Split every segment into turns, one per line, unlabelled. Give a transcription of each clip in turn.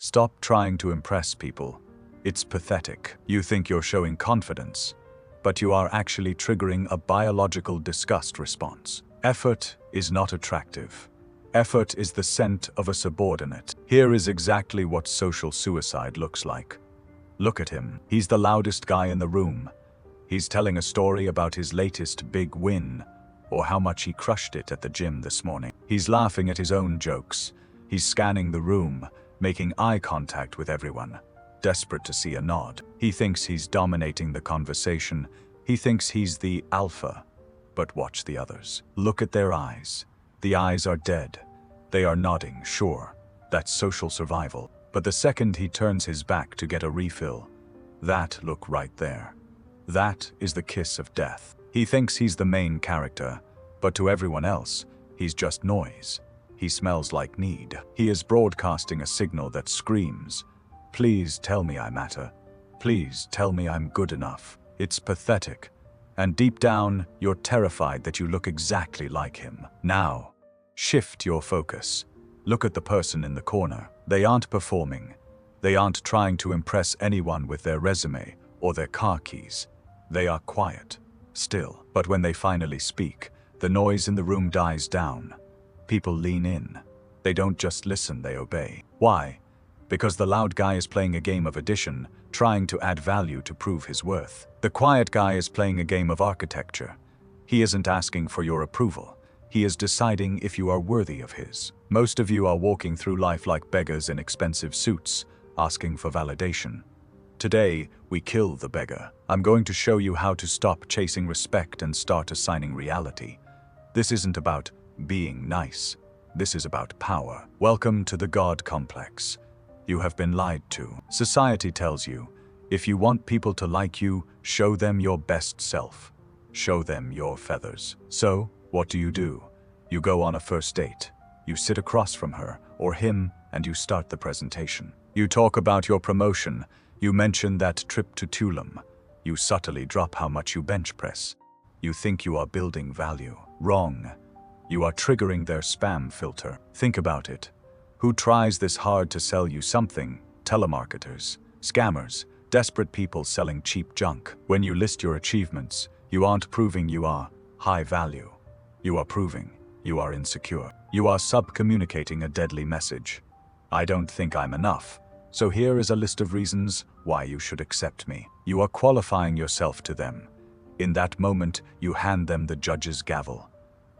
Stop trying to impress people. It's pathetic. You think you're showing confidence, but you are actually triggering a biological disgust response. Effort is not attractive. Effort is the scent of a subordinate. Here is exactly what social suicide looks like. Look at him. He's the loudest guy in the room. He's telling a story about his latest big win, or how much he crushed it at the gym this morning. He's laughing at his own jokes. He's scanning the room, making eye contact with everyone, desperate to see a nod. He thinks he's dominating the conversation. He thinks he's the alpha. But watch the others. Look at their eyes. The eyes are dead. They are nodding, sure. That's social survival. But the second he turns his back to get a refill, that look right there. That is the kiss of death. He thinks he's the main character, but to everyone else, he's just noise. He smells like need. He is broadcasting a signal that screams, "Please tell me I matter. Please tell me I'm good enough." It's pathetic. And deep down, you're terrified that you look exactly like him. Now, shift your focus. Look at the person in the corner. They aren't performing. They aren't trying to impress anyone with their resume or their car keys. They are quiet, still. But when they finally speak, the noise in the room dies down. People lean in. They don't just listen, they obey. Why? Because the loud guy is playing a game of addition, trying to add value to prove his worth. The quiet guy is playing a game of architecture. He isn't asking for your approval. He is deciding if you are worthy of his. Most of you are walking through life like beggars in expensive suits, asking for validation. Today, we kill the beggar. I'm going to show you how to stop chasing respect and start assigning reality. This isn't about being nice. This is about power. Welcome to the God complex. You have been lied to. Society tells you, if you want people to like you, show them your best self. Show them your feathers. So, what do? You go on a first date. You sit across from her or him and you start the presentation. You talk about your promotion. You mention that trip to Tulum. You subtly drop how much you bench press. You think you are building value. Wrong. You are triggering their spam filter. Think about it. Who tries this hard to sell you something? Telemarketers, scammers, desperate people selling cheap junk. When you list your achievements, you aren't proving you are high value. You are proving you are insecure. You are sub-communicating a deadly message. I don't think I'm enough. So here is a list of reasons why you should accept me. You are qualifying yourself to them. In that moment, you hand them the judge's gavel.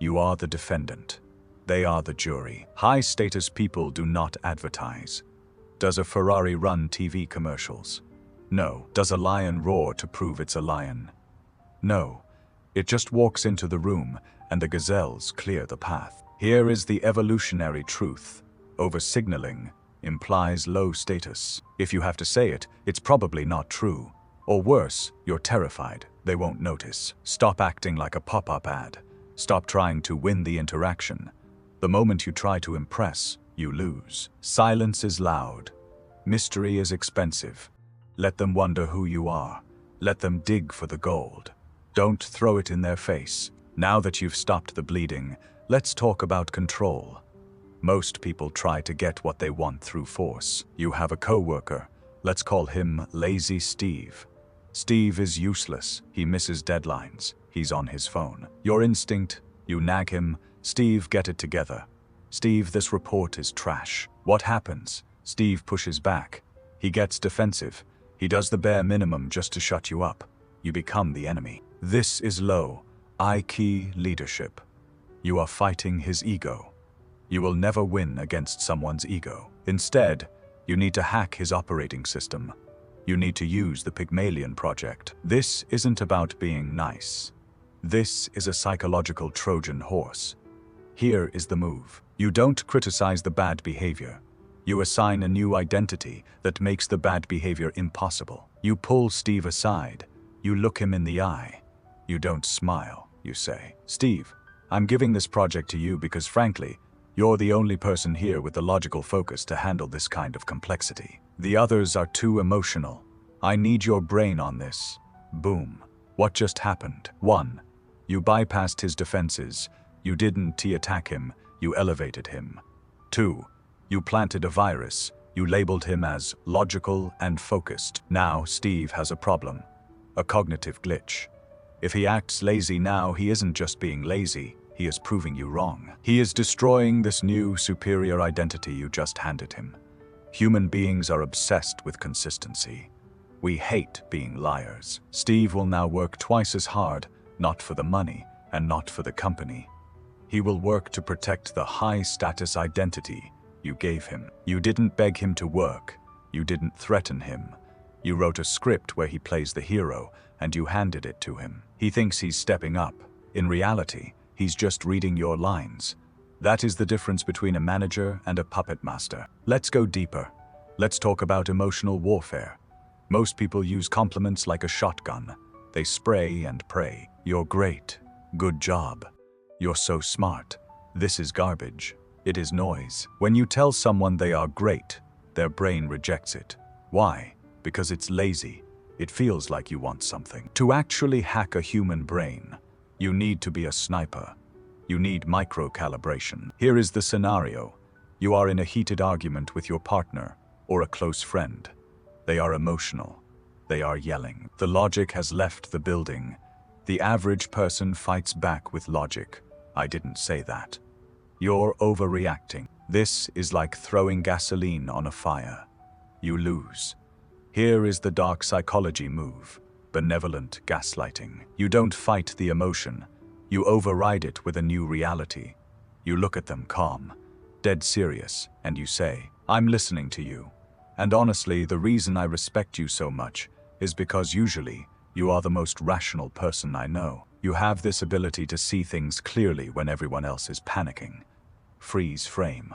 You are the defendant. They are the jury. High-status people do not advertise. Does a Ferrari run TV commercials? No. Does a lion roar to prove it's a lion? No. It just walks into the room and the gazelles clear the path. Here is the evolutionary truth. Over-signaling implies low status. If you have to say it, it's probably not true. Or worse, you're terrified. They won't notice. Stop acting like a pop-up ad. Stop trying to win the interaction. The moment you try to impress, you lose. Silence is loud. Mystery is expensive. Let them wonder who you are. Let them dig for the gold. Don't throw it in their face. Now that you've stopped the bleeding, let's talk about control. Most people try to get what they want through force. You have a coworker. Let's call him Lazy Steve. Steve is useless. He misses deadlines. He's on his phone. Your instinct, you nag him. Steve, get it together. Steve, this report is trash. What happens? Steve pushes back. He gets defensive. He does the bare minimum just to shut you up. You become the enemy. This is low IQ leadership. You are fighting his ego. You will never win against someone's ego. Instead, you need to hack his operating system. You need to use the Pygmalion project. This isn't about being nice. This is a psychological Trojan horse. Here is the move. You don't criticize the bad behavior. You assign a new identity that makes the bad behavior impossible. You pull Steve aside. You look him in the eye. You don't smile. You say, "Steve, I'm giving this project to you because frankly, you're the only person here with the logical focus to handle this kind of complexity. The others are too emotional. I need your brain on this." Boom. What just happened? 1. You bypassed his defenses. You didn't T-attack him. You elevated him. 2. You planted a virus. You labeled him as logical and focused. Now Steve has a problem, a cognitive glitch. If he acts lazy now, he isn't just being lazy, he is proving you wrong. He is destroying this new, superior identity you just handed him. Human beings are obsessed with consistency. We hate being liars. Steve will now work twice as hard, not for the money and not for the company. He will work to protect the high-status identity you gave him. You didn't beg him to work. You didn't threaten him. You wrote a script where he plays the hero, and you handed it to him. He thinks he's stepping up. In reality, he's just reading your lines. That is the difference between a manager and a puppet master. Let's go deeper. Let's talk about emotional warfare. Most people use compliments like a shotgun. They spray and pray. You're great. Good job. You're so smart. This is garbage. It is noise. When you tell someone they are great, their brain rejects it. Why? Because it's lazy. It feels like you want something. To actually hack a human brain, you need to be a sniper. You need micro-calibration. Here is the scenario. You are in a heated argument with your partner or a close friend. They are emotional. They are yelling. The logic has left the building. The average person fights back with logic. I didn't say that. You're overreacting. This is like throwing gasoline on a fire. You lose. Here is the dark psychology move, benevolent gaslighting. You don't fight the emotion. You override it with a new reality. You look at them calm, dead serious, and you say, I'm listening to you. And honestly, the reason I respect you so much is because usually you are the most rational person I know. You have this ability to see things clearly when everyone else is panicking. Freeze frame.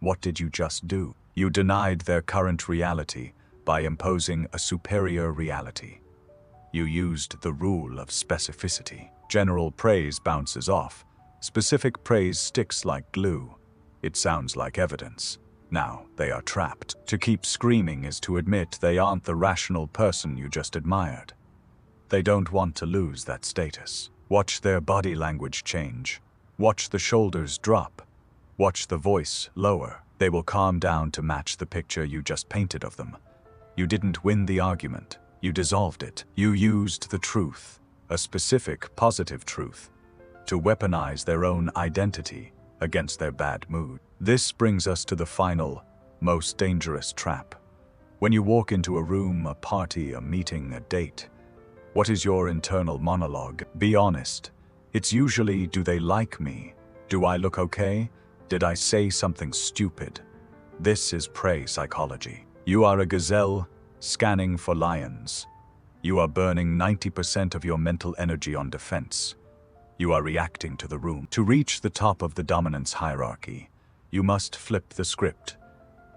What did you just do? You denied their current reality by imposing a superior reality. You used the rule of specificity. General praise bounces off. Specific praise sticks like glue. It sounds like evidence. Now they are trapped. To keep screaming is to admit they aren't the rational person you just admired. They don't want to lose that status. Watch their body language change. Watch the shoulders drop. Watch the voice lower. They will calm down to match the picture you just painted of them. You didn't win the argument. You dissolved it. You used the truth, a specific positive truth, to weaponize their own identity against their bad mood. This brings us to the final, most dangerous trap. When you walk into a room, a party, a meeting, a date, what is your internal monologue? Be honest. It's usually, do they like me? Do I look okay? Did I say something stupid? This is prey psychology. You are a gazelle scanning for lions. You are burning 90% of your mental energy on defense. You are reacting to the room. To reach the top of the dominance hierarchy, you must flip the script.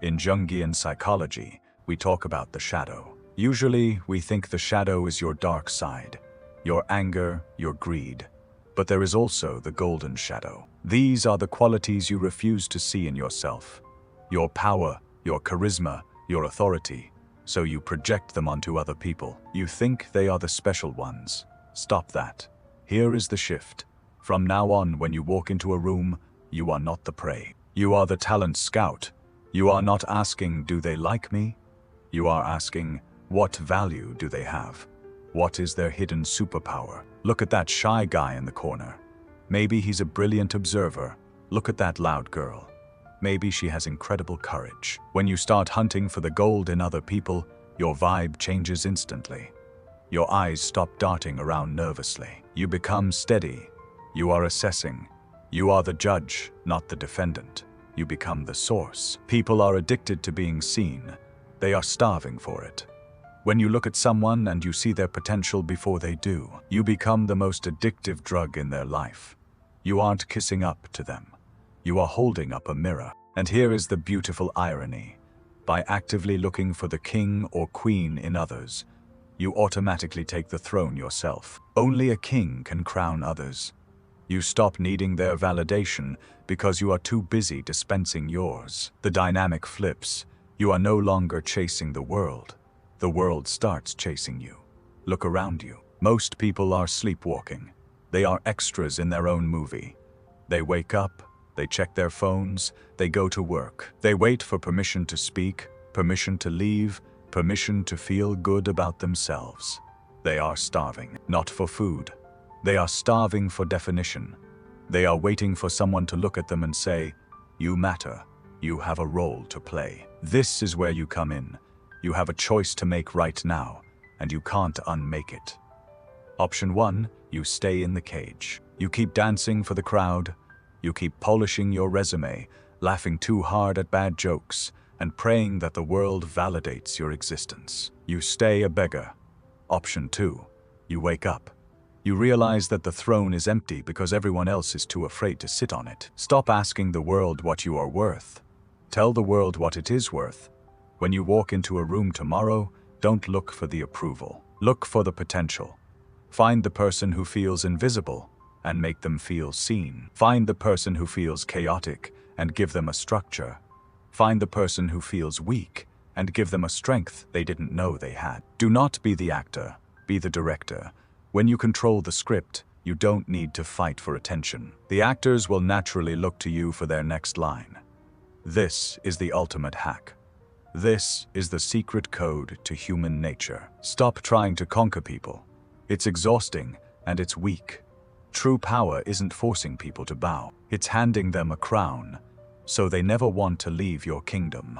In Jungian psychology, we talk about the shadow. Usually, we think the shadow is your dark side, your anger, your greed. But there is also the golden shadow. These are the qualities you refuse to see in yourself. Your power, your charisma, your authority. So you project them onto other people. You think they are the special ones. Stop that. Here is the shift. From now on, when you walk into a room, you are not the prey. You are the talent scout. You are not asking, do they like me? You are asking, what value do they have? What is their hidden superpower? Look at that shy guy in the corner. Maybe he's a brilliant observer. Look at that loud girl. Maybe she has incredible courage. When you start hunting for the gold in other people, your vibe changes instantly. Your eyes stop darting around nervously. You become steady. You are assessing. You are the judge, not the defendant. You become the source. People are addicted to being seen. They are starving for it. When you look at someone and you see their potential before they do, you become the most addictive drug in their life. You aren't kissing up to them. You are holding up a mirror. And here is the beautiful irony. By actively looking for the king or queen in others, you automatically take the throne yourself. Only a king can crown others. You stop needing their validation because you are too busy dispensing yours. The dynamic flips. You are no longer chasing the world. The world starts chasing you. Look around you. Most people are sleepwalking. They are extras in their own movie. They wake up, they check their phones, they go to work. They wait for permission to speak, permission to leave, permission to feel good about themselves. They are starving, not for food. They are starving for definition. They are waiting for someone to look at them and say, "You matter. You have a role to play." This is where you come in. You have a choice to make right now, and you can't unmake it. Option 1, you stay in the cage. You keep dancing for the crowd. You keep polishing your resume, laughing too hard at bad jokes, and praying that the world validates your existence. You stay a beggar. Option 2, you wake up. You realize that the throne is empty because everyone else is too afraid to sit on it. Stop asking the world what you are worth. Tell the world what it is worth. When you walk into a room tomorrow, don't look for the approval. Look for the potential. Find the person who feels invisible and make them feel seen. Find the person who feels chaotic and give them a structure. Find the person who feels weak and give them a strength they didn't know they had. Do not be the actor, be the director. When you control the script, you don't need to fight for attention. The actors will naturally look to you for their next line. This is the ultimate hack. This is the secret code to human nature. Stop trying to conquer people. It's exhausting and it's weak. True power isn't forcing people to bow. It's handing them a crown, so they never want to leave your kingdom.